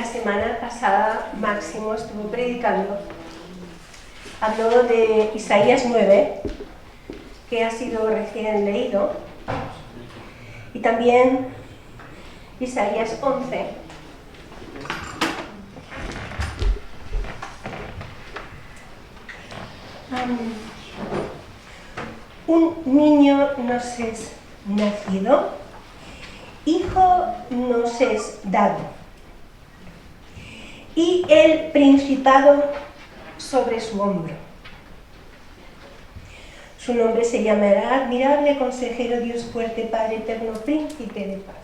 La semana pasada Máximo estuvo predicando, habló de Isaías 9, que ha sido recién leído, y también Isaías 11. Un niño nos es nacido, hijo nos es dado, y el principado sobre su hombro. Su nombre se llamará Admirable, Consejero, Dios fuerte, Padre eterno, Príncipe de paz.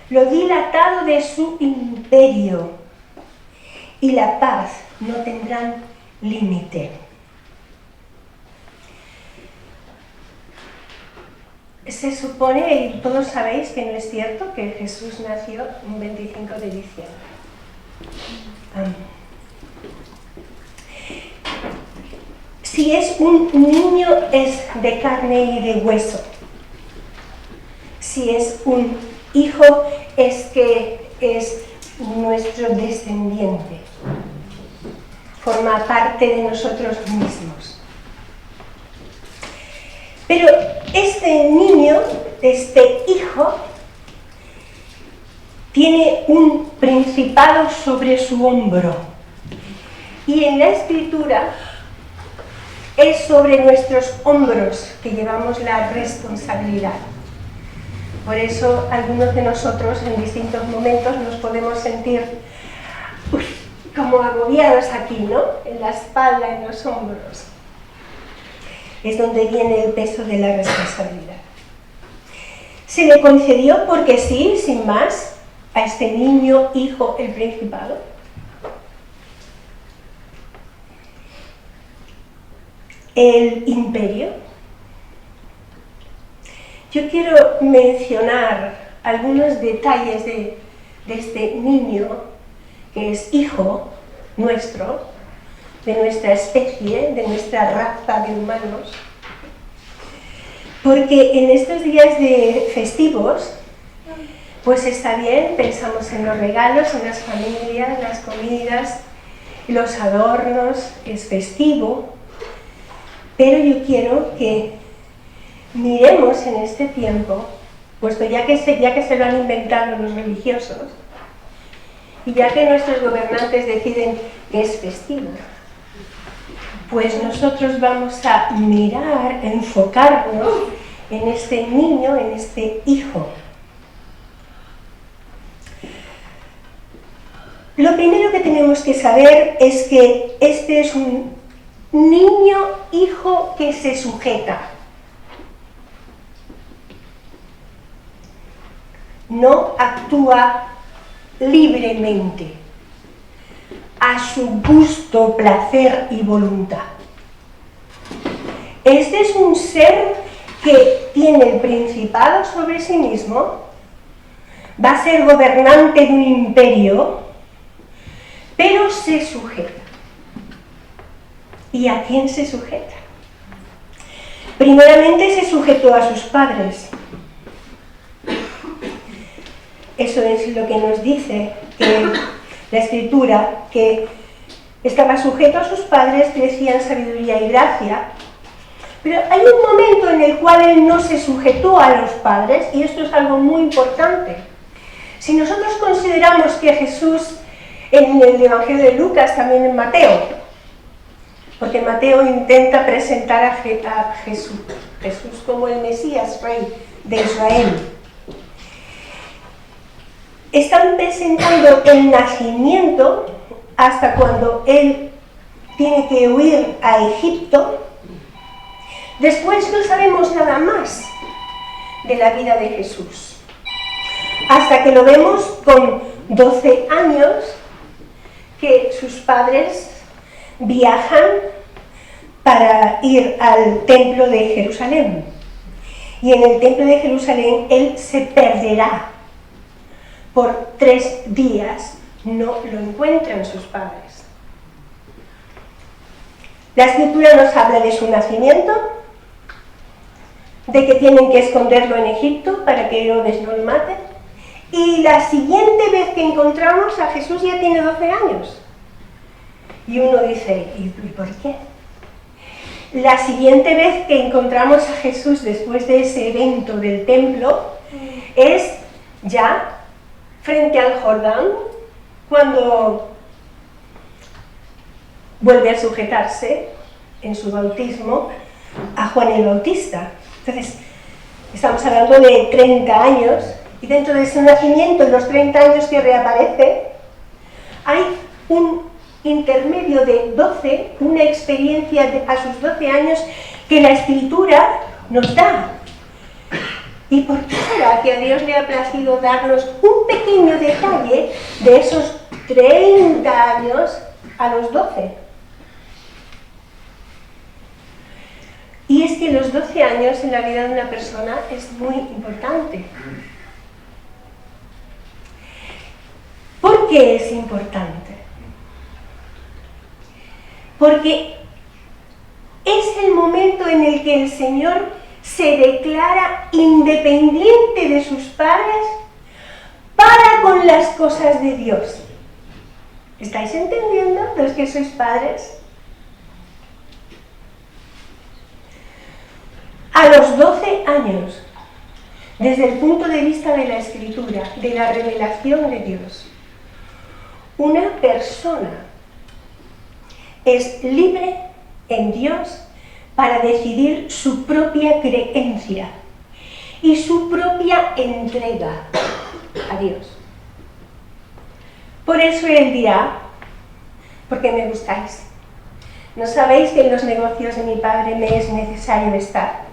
Lo dilatado de su imperio y la paz no tendrán límite. Se supone, y todos sabéis que no es cierto, que Jesús nació un 25 de diciembre. Si es un niño, es de carne y de hueso. Si es un hijo, es que es nuestro descendiente. Forma parte de nosotros mismos. Pero este niño, este hijo, tiene un principado sobre su hombro. Y en la Escritura es sobre nuestros hombros que llevamos la responsabilidad. Por eso algunos de nosotros en distintos momentos nos podemos sentir como agobiados aquí, ¿no? En la espalda, en los hombros. Es donde viene el peso de la responsabilidad. Se le concedió porque sí, sin más, a este niño, hijo, el principado. El imperio. Yo quiero mencionar algunos detalles de este niño, que es hijo nuestro, de nuestra especie, de nuestra raza de humanos, porque en estos días de festivos, pues está bien, pensamos en los regalos, en las familias, las comidas, los adornos, es festivo, pero yo quiero que miremos en este tiempo, puesto ya que se lo han inventado los religiosos, y ya que nuestros gobernantes deciden que es festivo, pues nosotros vamos a mirar, enfocarnos en este niño, en este hijo. Lo primero que tenemos que saber es que este es un niño, hijo que se sujeta. No actúa libremente, a su gusto, placer y voluntad. Este es un ser que tiene el principado sobre sí mismo, va a ser gobernante de un imperio, pero se sujeta. ¿Y a quién se sujeta? Primeramente se sujetó a sus padres. Eso es lo que nos dice la Escritura, que estaba sujeto a sus padres, crecía en sabiduría y gracia. Pero hay un momento en el cual él no se sujetó a los padres, y esto es algo muy importante. Si nosotros consideramos que Jesús, en el Evangelio de Lucas, también en Mateo, porque Mateo intenta presentar a Jesús como el Mesías, rey de Israel. Están presentando el nacimiento hasta cuando él tiene que huir a Egipto. Después no sabemos nada más de la vida de Jesús. Hasta que lo vemos con 12 años, que sus padres viajan para ir al templo de Jerusalén. Y en el templo de Jerusalén él se perderá. Por 3 días no lo encuentran sus padres. La Escritura nos habla de su nacimiento, de que tienen que esconderlo en Egipto para que Herodes no lo mate, Y la siguiente vez que encontramos a Jesús ya tiene 12 años. Y uno dice, ¿y por qué? La siguiente vez que encontramos a Jesús después de ese evento del templo es ya frente al Jordán, cuando vuelve a sujetarse en su bautismo a Juan el Bautista. Entonces, estamos hablando de 30 años, y dentro de ese nacimiento, en los 30 años que reaparece, hay un intermedio de 12, una experiencia a sus 12 años que la Escritura nos da. ¿Y por qué será que a Dios le ha placido darnos un pequeño detalle de esos 30 años a los 12? Y es que los 12 años en la vida de una persona es muy importante. ¿Por qué es importante? Porque es el momento en el que el Señor se declara independiente de sus padres para con las cosas de Dios. ¿Estáis entendiendo los que sois padres? A los 12 años, desde el punto de vista de la Escritura, de la revelación de Dios, una persona es libre en Dios para decidir su propia creencia y su propia entrega a Dios. Por eso Él dirá, porque me gustáis. ¿No sabéis que en los negocios de mi Padre me es necesario estar?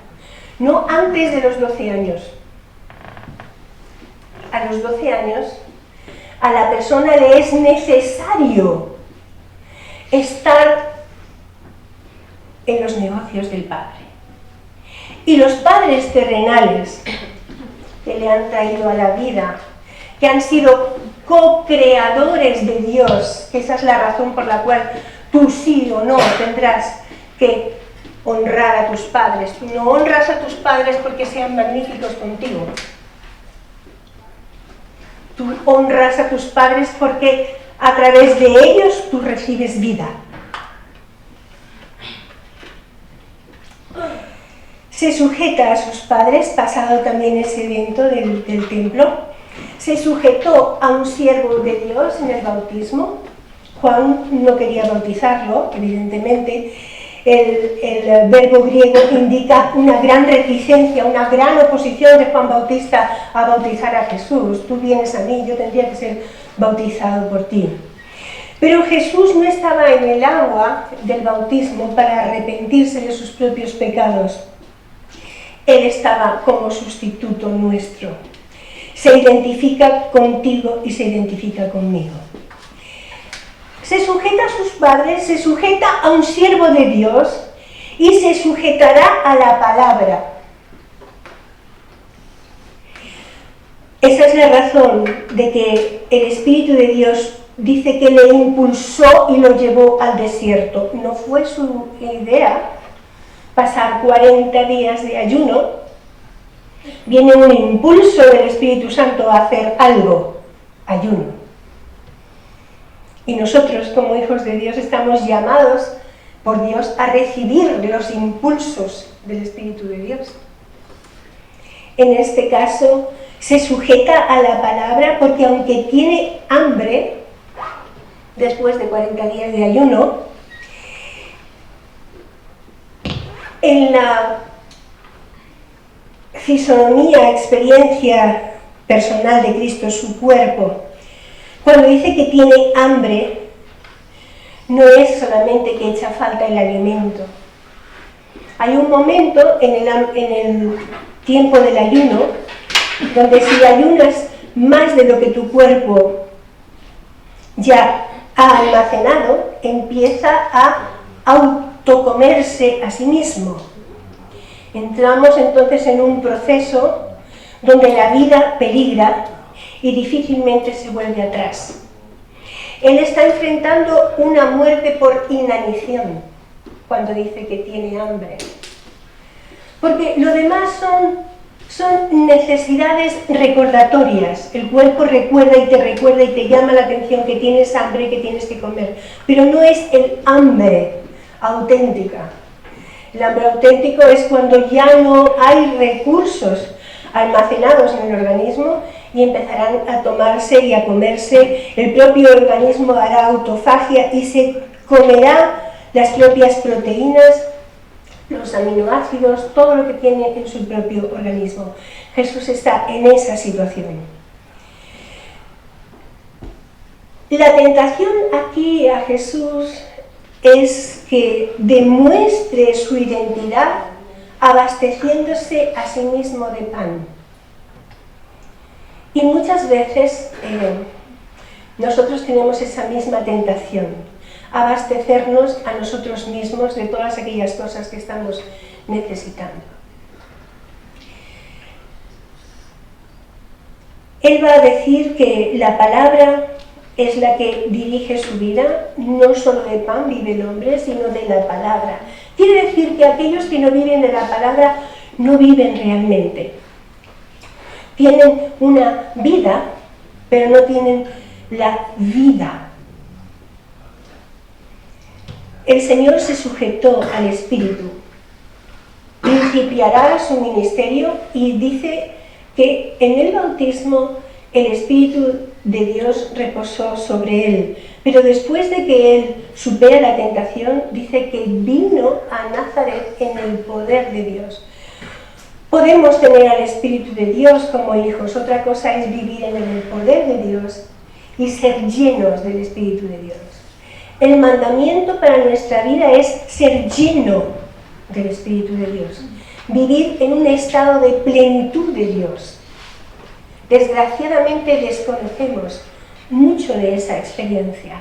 No antes de los 12 años. A los 12 años, a la persona le es necesario estar en los negocios del Padre. Y los padres terrenales que le han traído a la vida, que han sido co-creadores de Dios, que esa es la razón por la cual tú sí o no tendrás que honrar a tus padres. Tú no honras a tus padres porque sean magníficos contigo. Tú honras a tus padres porque a través de ellos tú recibes vida. Se sujeta a sus padres, pasado también ese evento del templo. Se sujetó a un siervo de Dios en el bautismo. Juan no quería bautizarlo, evidentemente. El verbo griego indica una gran reticencia, una gran oposición de Juan Bautista a bautizar a Jesús. Tú vienes a mí, yo tendría que ser bautizado por ti. Pero Jesús no estaba en el agua del bautismo para arrepentirse de sus propios pecados. Él estaba como sustituto nuestro. Se identifica contigo y se identifica conmigo. Se sujeta a sus padres, se sujeta a un siervo de Dios y se sujetará a la palabra. Esa es la razón de que el Espíritu de Dios dice que le impulsó y lo llevó al desierto. No fue su idea pasar 40 días de ayuno. Viene un impulso del Espíritu Santo a hacer algo, ayuno. Y nosotros, como hijos de Dios, estamos llamados por Dios a recibir los impulsos del Espíritu de Dios. En este caso, se sujeta a la palabra porque aunque tiene hambre, después de 40 días de ayuno, en la fisonomía, experiencia personal de Cristo, su cuerpo, cuando dice que tiene hambre, no es solamente que echa falta el alimento. Hay un momento en el tiempo del ayuno, donde si ayunas más de lo que tu cuerpo ya ha almacenado, empieza a autocomerse a sí mismo. Entramos entonces en un proceso donde la vida peligra y difícilmente se vuelve atrás. Él está enfrentando una muerte por inanición cuando dice que tiene hambre. Porque lo demás son necesidades recordatorias. El cuerpo recuerda y te llama la atención que tienes hambre, que tienes que comer. Pero no es el hambre auténtica. El hambre auténtico es cuando ya no hay recursos almacenados en el organismo y empezarán a tomarse y a comerse. El propio organismo hará autofagia y se comerá las propias proteínas, los aminoácidos, todo lo que tiene en su propio organismo. Jesús está en esa situación. La tentación aquí a Jesús es que demuestre su identidad abasteciéndose a sí mismo de pan. Y muchas veces nosotros tenemos esa misma tentación, abastecernos a nosotros mismos de todas aquellas cosas que estamos necesitando. Él va a decir que la palabra es la que dirige su vida, no solo de pan vive el hombre, sino de la palabra. Quiere decir que aquellos que no viven de la palabra no viven realmente. Tienen una vida, pero no tienen la vida. El Señor se sujetó al Espíritu, principiará su ministerio y dice que en el bautismo el Espíritu de Dios reposó sobre él, pero después de que él supera la tentación, dice que vino a Nazaret en el poder de Dios. Podemos tener al Espíritu de Dios como hijos, otra cosa es vivir en el poder de Dios y ser llenos del Espíritu de Dios. El mandamiento para nuestra vida es ser lleno del Espíritu de Dios, vivir en un estado de plenitud de Dios. Desgraciadamente desconocemos mucho de esa experiencia.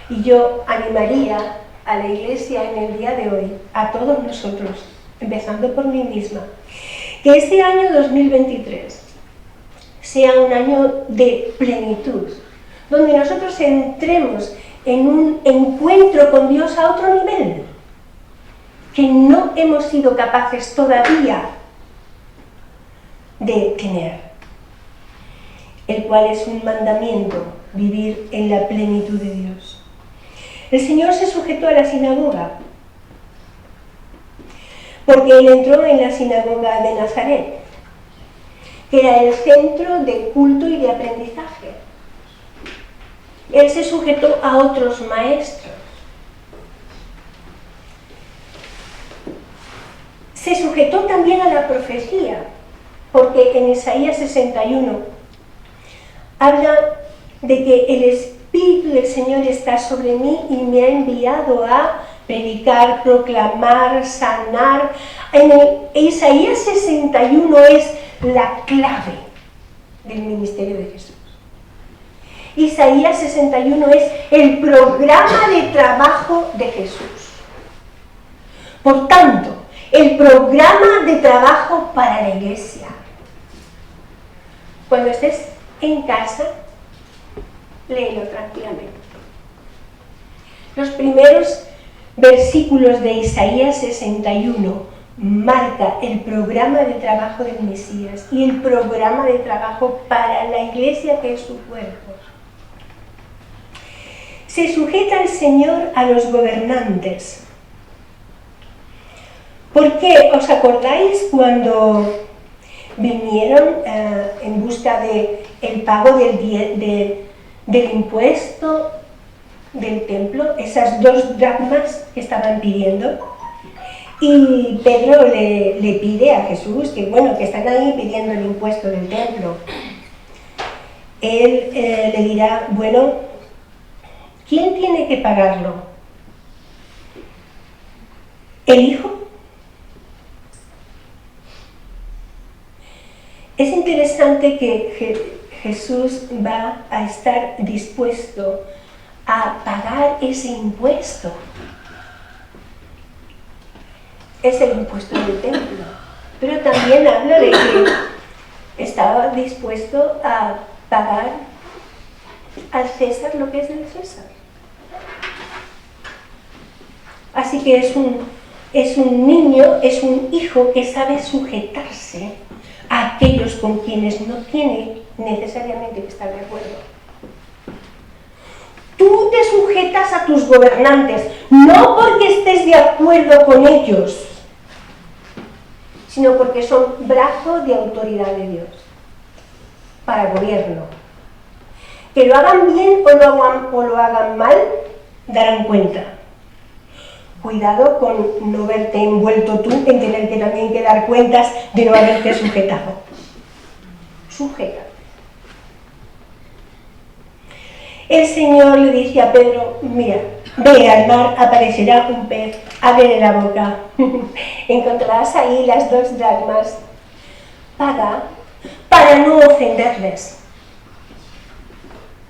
Y yo animaría a la Iglesia en el día de hoy, a todos nosotros, empezando por mí misma, que este año 2023 sea un año de plenitud, donde nosotros entremos en un encuentro con Dios a otro nivel, que no hemos sido capaces todavía de tener, el cual es un mandamiento, vivir en la plenitud de Dios. El Señor se sujetó a la sinagoga, porque Él entró en la sinagoga de Nazaret, que era el centro de culto y de aprendizaje. Él se sujetó a otros maestros. Se sujetó también a la profecía, porque en Isaías 61 habla de que el Espíritu del Señor está sobre mí y me ha enviado a predicar, proclamar, sanar. En el Isaías 61 es la clave del ministerio de Jesús. Isaías 61 es el programa de trabajo de Jesús. Por tanto, el programa de trabajo para la Iglesia. Cuando estés en casa, léelo tranquilamente. Los primeros versículos de Isaías 61 marca el programa de trabajo del Mesías y el programa de trabajo para la Iglesia, que es su cuerpo. Se sujeta el Señor a los gobernantes. ¿Por qué? ¿Os acordáis cuando vinieron en busca del pago del impuesto del templo, esas 2 dracmas que estaban pidiendo? Y Pedro le pide a Jesús que están ahí pidiendo el impuesto del templo. Él le dirá, ¿quién tiene que pagarlo? ¿El hijo? Es interesante que Jesús va a estar dispuesto a pagar ese impuesto. Es el impuesto del templo, pero también habla de que estaba dispuesto a pagar al César lo que es del César. Así que es un niño, es un hijo que sabe sujetarse a aquellos con quienes no tiene necesariamente que estar de acuerdo. Tú te sujetas a tus gobernantes, no porque estés de acuerdo con ellos, sino porque son brazo de autoridad de Dios para gobierno. Que lo hagan bien o lo hagan mal, darán cuenta. Cuidado con no verte envuelto tú en tener que también que dar cuentas de no haberte sujetado. Sujeta. El Señor le dice a Pedro, mira, ve al mar, aparecerá un pez, ábrele la boca, encontrarás ahí las 2 dracmas, paga para no ofenderles.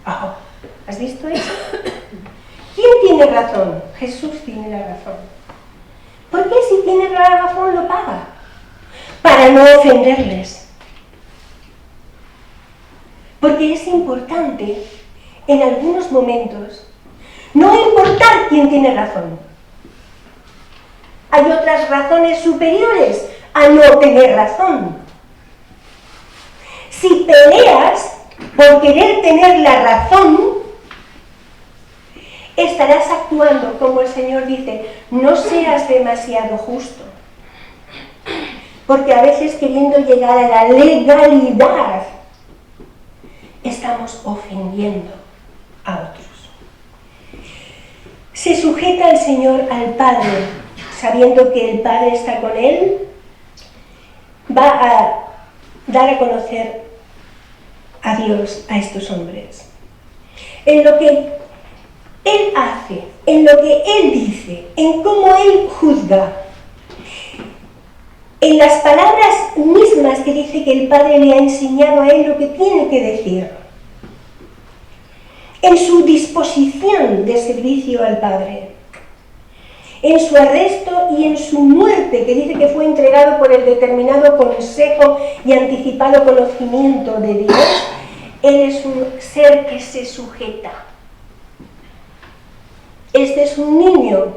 Oh, ¿has visto eso? ¿Quién tiene razón? Jesús tiene la razón. ¿Por qué si tiene la razón lo paga? Para no ofenderles. Porque es importante, en algunos momentos, no importar quién tiene razón. Hay otras razones superiores a no tener razón. Si peleas por querer tener la razón, estarás actuando como el Señor dice, no seas demasiado justo. Porque a veces queriendo llegar a la legalidad, estamos ofendiendo a otros. Se sujeta el Señor al Padre, sabiendo que el Padre está con él, va a dar a conocer a Dios a estos hombres. En lo que Él hace, en lo que Él dice, en cómo Él juzga, en las palabras mismas que dice que el Padre le ha enseñado a Él lo que tiene que decir, en su disposición de servicio al Padre, en su arresto y en su muerte, que dice que fue entregado por el determinado consejo y anticipado conocimiento de Dios, Él es un ser que se sujeta. Este es un niño.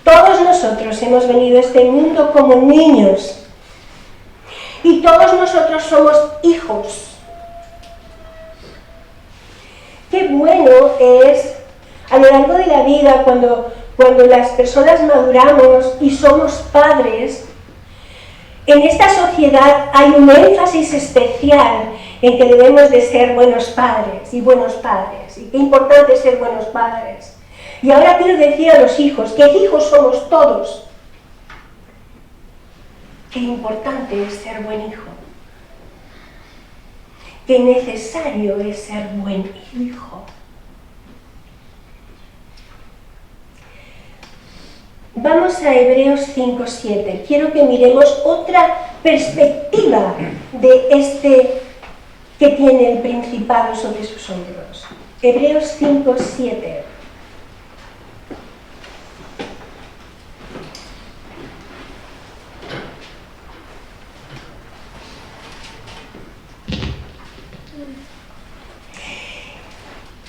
Todos nosotros hemos venido a este mundo como niños y todos nosotros somos hijos. Qué bueno es a lo largo de la vida cuando las personas maduramos y somos padres. En esta sociedad hay un énfasis especial en que debemos de ser buenos padres y qué importante es ser buenos padres. Y ahora quiero decir a los hijos que hijos somos todos. Qué importante es ser buen hijo. Qué necesario es ser buen hijo. Vamos a Hebreos 5:7. Quiero que miremos otra perspectiva de este que tiene el principado sobre sus hombros. Hebreos 5:7.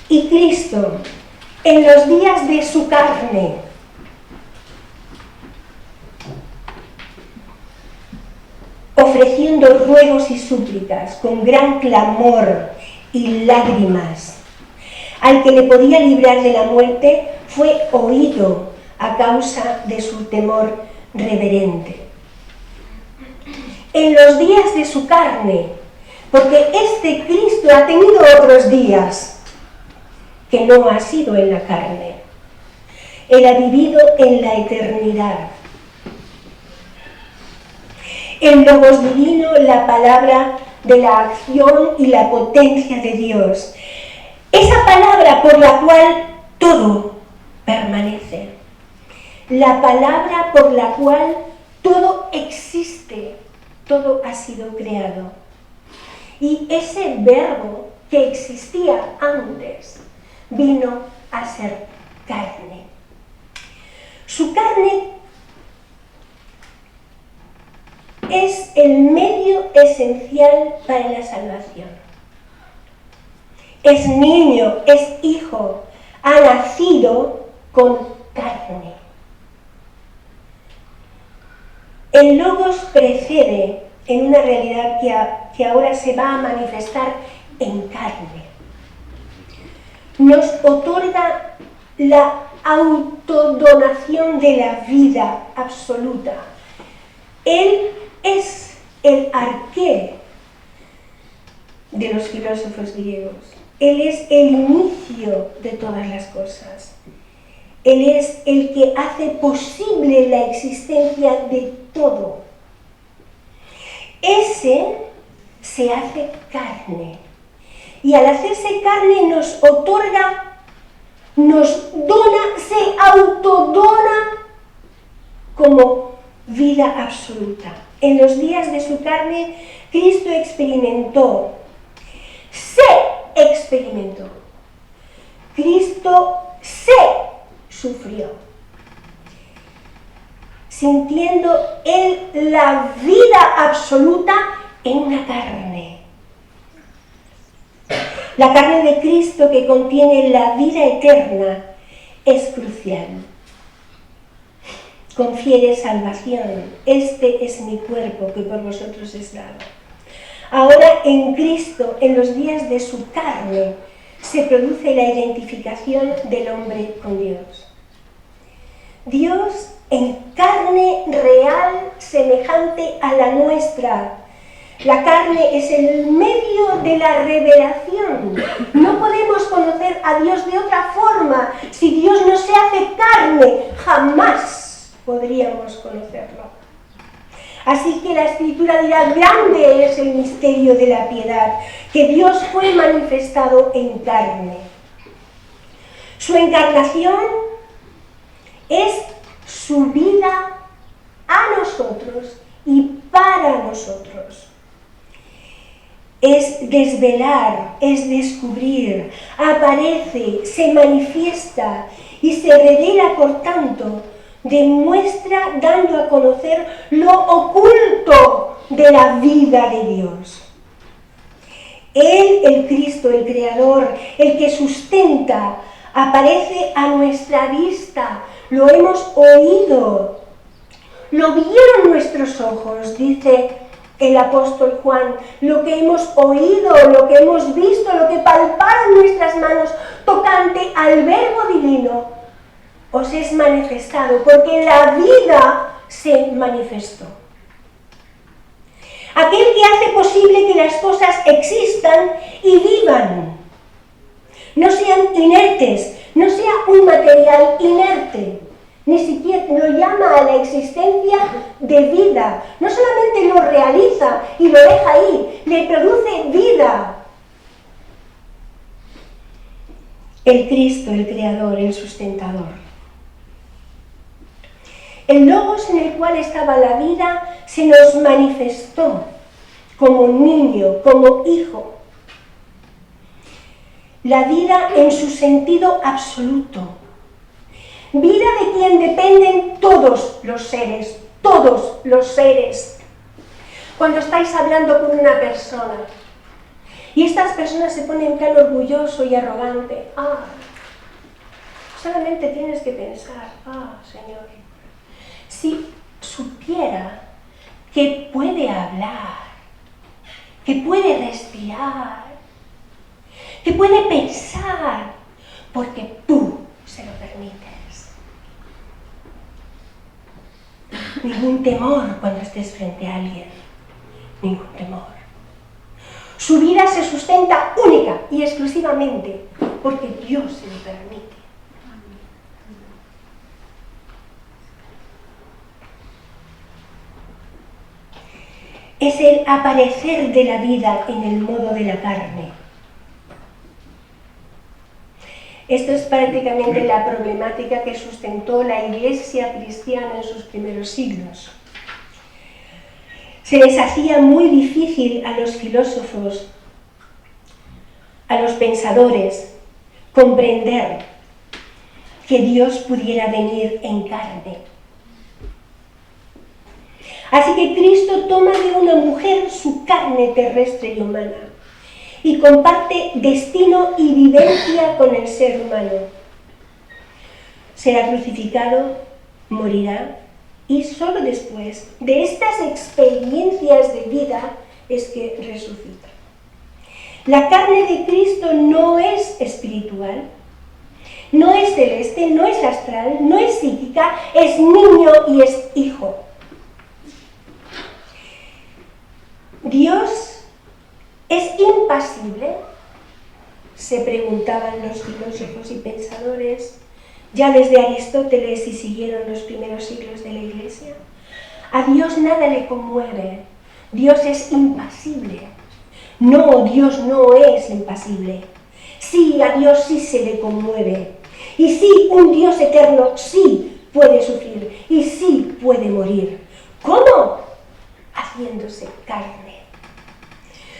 Y Cristo, en los días de su carne, ofreciendo ruegos y súplicas con gran clamor y lágrimas, al que le podía librar de la muerte, fue oído a causa de su temor reverente. En los días de su carne, porque este Cristo ha tenido otros días que no ha sido en la carne. Él ha vivido en la eternidad. El Logos divino, la palabra de la acción y la potencia de Dios. Esa palabra por la cual todo permanece. La palabra por la cual todo existe, todo ha sido creado. Y ese verbo que existía antes vino a ser carne. Su carne es el medio esencial para la salvación. Es niño, es hijo, ha nacido con carne. El Logos precede en una realidad que ahora se va a manifestar en carne. Nos otorga la autodonación de la vida absoluta. Él es el arqué de los filósofos griegos. Él es el inicio de todas las cosas. Él es el que hace posible la existencia de todo. Ese se hace carne. Y al hacerse carne nos otorga, nos dona, se autodona como vida absoluta. En los días de su carne, Cristo experimentó. Cristo se sufrió, sintiendo Él la vida absoluta en una carne. La carne de Cristo, que contiene la vida eterna, es crucial. Confiere salvación. Este es mi cuerpo que por vosotros es dado. Ahora en Cristo, en los días de su carne, se produce la identificación del hombre con Dios. Dios en carne real semejante a la nuestra. La carne es el medio de la revelación. No podemos conocer a Dios de otra forma. Si Dios no se hace carne, jamás podríamos conocerlo. Así que la Escritura dirá, grande es el misterio de la piedad, que Dios fue manifestado en carne. Su encarnación es su vida a nosotros y para nosotros. Es desvelar, es descubrir, aparece, se manifiesta y se revela, por tanto, demuestra dando a conocer lo oculto de la vida de Dios. Él, el Cristo, el Creador, el que sustenta, aparece a nuestra vista, lo hemos oído, lo vieron nuestros ojos, dice el apóstol Juan, lo que hemos oído, lo que hemos visto, lo que palparon nuestras manos tocante al Verbo Divino, os es manifestado, porque la vida se manifestó. Aquel que hace posible que las cosas existan y vivan, no sean inertes, no sea un material inerte, ni siquiera lo llama a la existencia de vida, no solamente lo realiza y lo deja ahí, le produce vida. El Cristo, el Creador, el sustentador. El Logos en el cual estaba la vida se nos manifestó como niño, como hijo. La vida en su sentido absoluto. Vida de quien dependen todos los seres, todos los seres. Cuando estáis hablando con una persona y estas personas se ponen tan orgulloso y arrogante, solamente tienes que pensar, Señor, si supiera que puede hablar, que puede respirar, que puede pensar, porque tú se lo permites. Ningún temor cuando estés frente a alguien, ningún temor. Su vida se sustenta única y exclusivamente porque Dios se lo permite. Es el aparecer de la vida en el modo de la carne. Esto es prácticamente la problemática que sustentó la Iglesia cristiana en sus primeros siglos. Se les hacía muy difícil a los filósofos, a los pensadores, comprender que Dios pudiera venir en carne. Así que Cristo toma de una mujer su carne terrestre y humana y comparte destino y vivencia con el ser humano. Será crucificado, morirá, Y solo después de estas experiencias de vida es que resucita. La carne de Cristo no es espiritual, no es celeste, no es astral, no es psíquica, es niño y es hijo. ¿Dios es impasible?, se preguntaban los filósofos y pensadores, ya desde Aristóteles y siguieron los primeros siglos de la Iglesia. A Dios nada le conmueve, Dios es impasible. No, Dios no es impasible. Sí, a Dios sí se le conmueve. Y sí, un Dios eterno sí puede sufrir y sí puede morir. ¿Cómo? Haciéndose carne.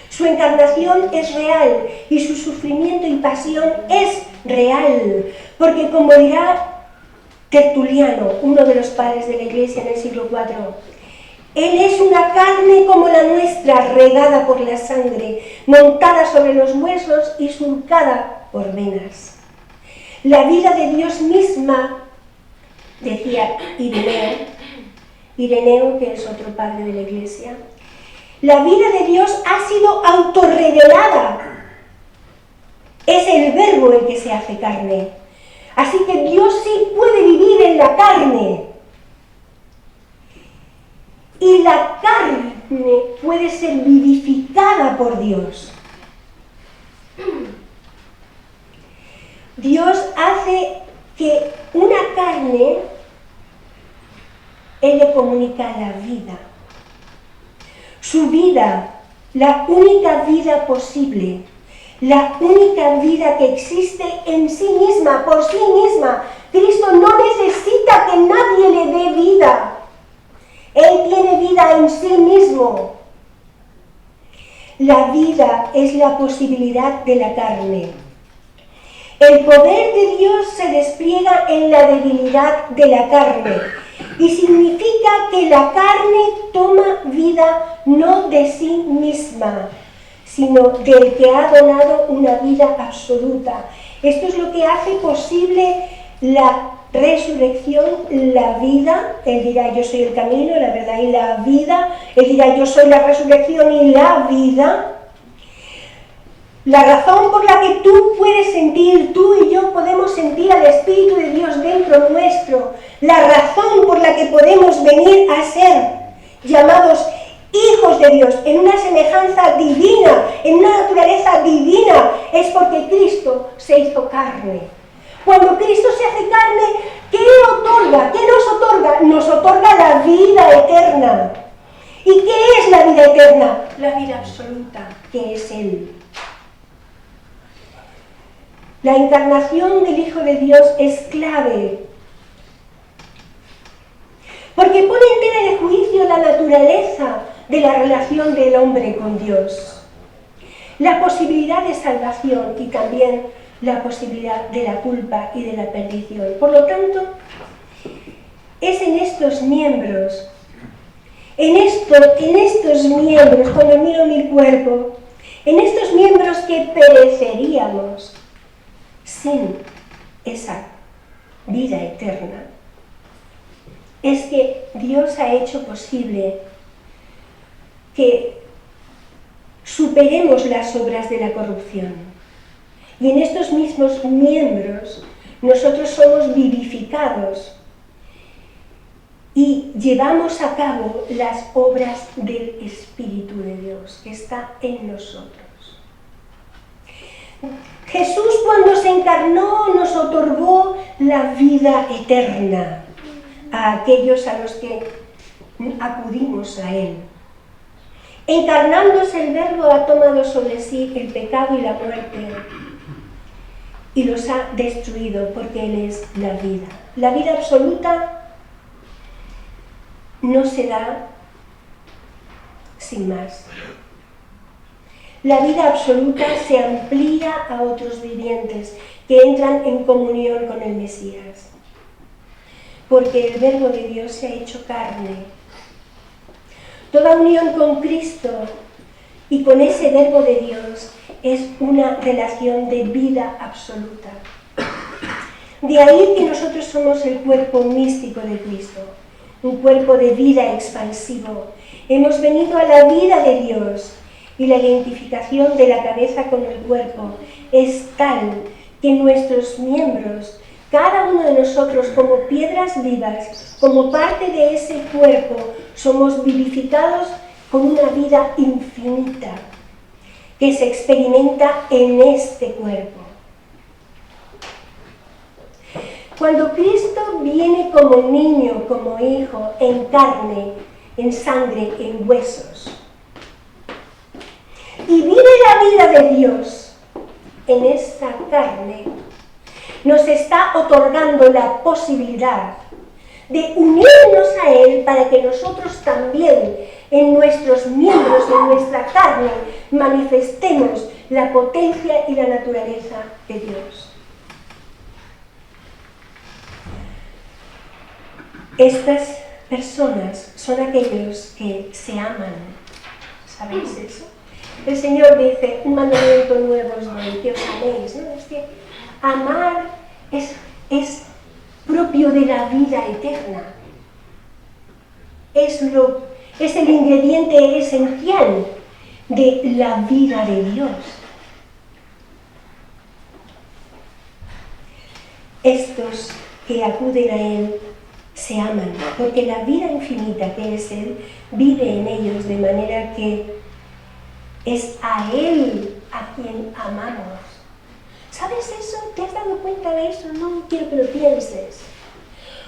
Su encarnación es real y su sufrimiento y pasión es real, porque como dirá Tertuliano, uno de los padres de la Iglesia en el siglo IV, Él es una carne como la nuestra, regada por la sangre, montada sobre los huesos y surcada por venas. La vida de Dios misma, decía Ireneo, que es otro padre de la Iglesia, la vida de Dios ha sido autorrevelada. Es el Verbo el que se hace carne. Así que Dios sí puede vivir en la carne. Y la carne puede ser vivificada por Dios. Dios hace que una carne, Él le comunica la vida. Su vida, la única vida posible, la única vida que existe en sí misma, por sí misma. Cristo no necesita que nadie le dé vida. Él tiene vida en sí mismo. La vida es la posibilidad de la carne. El poder de Dios se despliega en la debilidad de la carne. Y significa que la carne toma vida no de sí misma, sino del que ha donado una vida absoluta. Esto es lo que hace posible la resurrección, la vida. Él dirá, yo soy el camino, la verdad y la vida. Él dirá, yo soy la resurrección y la vida. La razón por la que tú puedes sentir, tú y yo podemos sentir al Espíritu de Dios dentro nuestro, la razón por la que podemos venir a ser llamados hijos de Dios en una semejanza divina, en una naturaleza divina, es porque Cristo se hizo carne. Cuando Cristo se hace carne, ¿qué otorga? ¿Qué nos otorga? Nos otorga la vida eterna. ¿Y qué es la vida eterna? La vida absoluta, que es Él. La encarnación del Hijo de Dios es clave, porque pone en tela de juicio la naturaleza de la relación del hombre con Dios, la posibilidad de salvación y también la posibilidad de la culpa y de la perdición. Por lo tanto, es en estos miembros, cuando miro mi cuerpo, en estos miembros que pereceríamos sin esa vida eterna, es que Dios ha hecho posible que superemos las obras de la corrupción. Y en estos mismos miembros nosotros somos vivificados y llevamos a cabo las obras del Espíritu de Dios que está en nosotros. Jesús, cuando se encarnó, nos otorgó la vida eterna a aquellos a los que acudimos a Él. Encarnándose, el Verbo ha tomado sobre sí el pecado y la muerte y los ha destruido, porque Él es la vida. La vida absoluta no se da sin más. La vida absoluta se amplía a otros vivientes que entran en comunión con el Mesías, porque el Verbo de Dios se ha hecho carne. Toda unión con Cristo y con ese Verbo de Dios es una relación de vida absoluta. De ahí que nosotros somos el cuerpo místico de Cristo. un cuerpo de vida expansivo. Hemos venido a la vida de Dios y la identificación de la cabeza con el cuerpo es tal que nuestros miembros, cada uno de nosotros como piedras vivas, como parte de ese cuerpo, somos vivificados con una vida infinita que se experimenta en este cuerpo. Cuando Cristo viene como niño, como hijo, en carne, en sangre, en huesos, y vive la vida de Dios en esta carne, nos está otorgando la posibilidad de unirnos a Él para que nosotros también, en nuestros miembros, en nuestra carne, manifestemos la potencia y la naturaleza de Dios. Estas personas son aquellos que se aman. ¿Sabéis eso? El Señor dice, un mandamiento nuevo os doy, que os améis, ¿no? Es que amar es propio de la vida eterna. Es el ingrediente esencial de la vida de Dios. Estos que acuden a Él se aman, porque la vida infinita que es Él vive en ellos, de manera que es a Él a quien amamos. ¿Sabes eso? ¿Te has dado cuenta de eso? No quiero que lo pienses.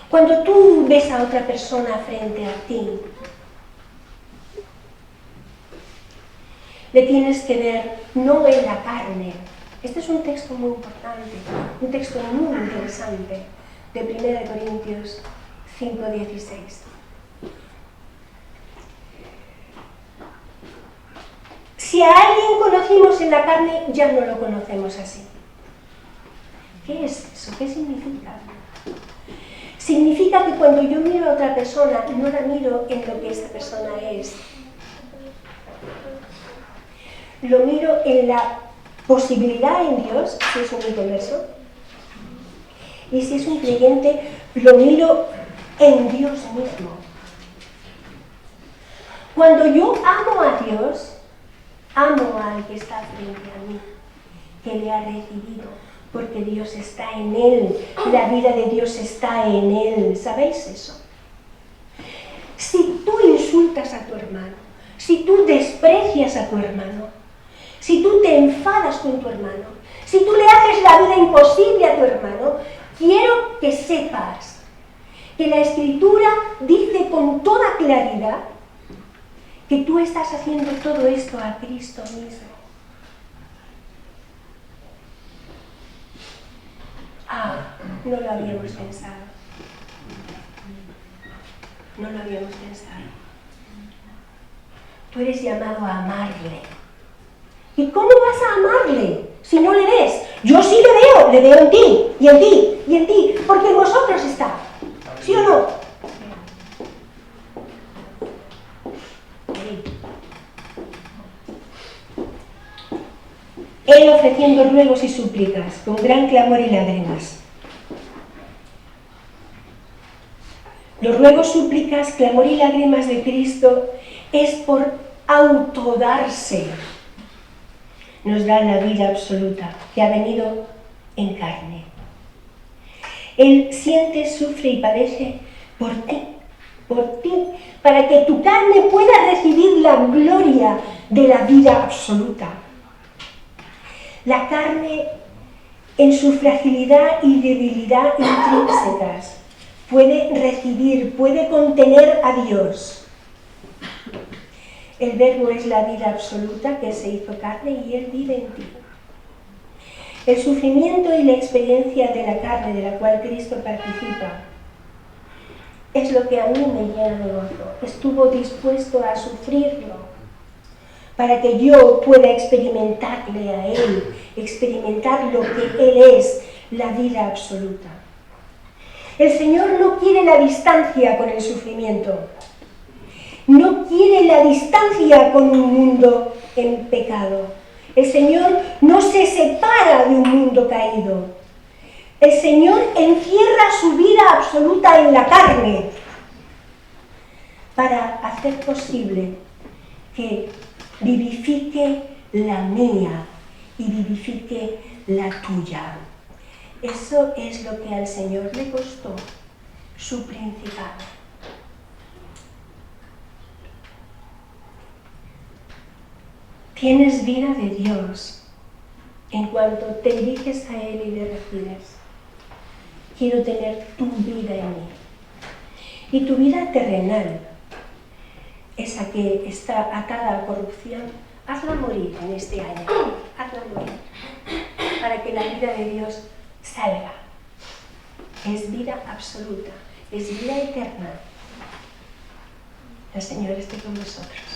Cuando tú ves a otra persona frente a ti, le tienes que ver no en la carne. Este es un texto muy importante, un texto muy interesante de 1 Corintios 5:16. Si a alguien conocimos en la carne, ya no lo conocemos así. ¿Qué es eso? ¿Qué significa? Significa que cuando yo miro a otra persona, no la miro en lo que esa persona es. Lo miro en la posibilidad en Dios, si es un inconverso. Y si es un creyente, lo miro en Dios mismo. Cuando yo amo a Dios, amo al que está frente a mí, que le ha recibido, porque Dios está en él, la vida de Dios está en él. ¿Sabéis eso? Si tú insultas a tu hermano, si tú desprecias a tu hermano, si tú te enfadas con tu hermano, si tú le haces la vida imposible a tu hermano, quiero que sepas que la Escritura dice con toda claridad que tú estás haciendo todo esto a Cristo mismo. No lo habíamos pensado. No lo habíamos pensado. Tú eres llamado a amarle. ¿Y cómo vas a amarle si no le ves? Yo sí le veo en ti, y en ti, y en ti, porque en vosotros está. ¿Sí o no? Él ofreciendo ruegos y súplicas, con gran clamor y lágrimas. Los ruegos, súplicas, clamor y lágrimas de Cristo es por autodarse. Nos da la vida absoluta, que ha venido en carne. Él siente, sufre y padece por ti, para que tu carne pueda recibir la gloria de la vida absoluta. La carne, en su fragilidad y debilidad intrínsecas, puede recibir, puede contener a Dios. El Verbo es la vida absoluta que se hizo carne y Él vive en ti. El sufrimiento y la experiencia de la carne de la cual Cristo participa es lo que a mí me llena de gozo. Estuvo dispuesto a sufrirlo para que yo pueda experimentarle a Él, experimentar lo que Él es, la vida absoluta. El Señor no quiere la distancia con el sufrimiento. No quiere la distancia con un mundo en pecado. El Señor no se separa de un mundo caído. El Señor encierra su vida absoluta en la carne. para hacer posible que vivifique la mía y vivifique la tuya. Eso es lo que al Señor le costó su principado. Tienes vida de Dios en cuanto te diriges a Él y le recibes. Quiero tener tu vida en mí. Y tu vida terrenal, esa que está atada a la corrupción, hazla morir en este año. Hazla morir. Para que la vida de Dios salga. Es vida absoluta. Es vida eterna. El Señor esté con nosotros.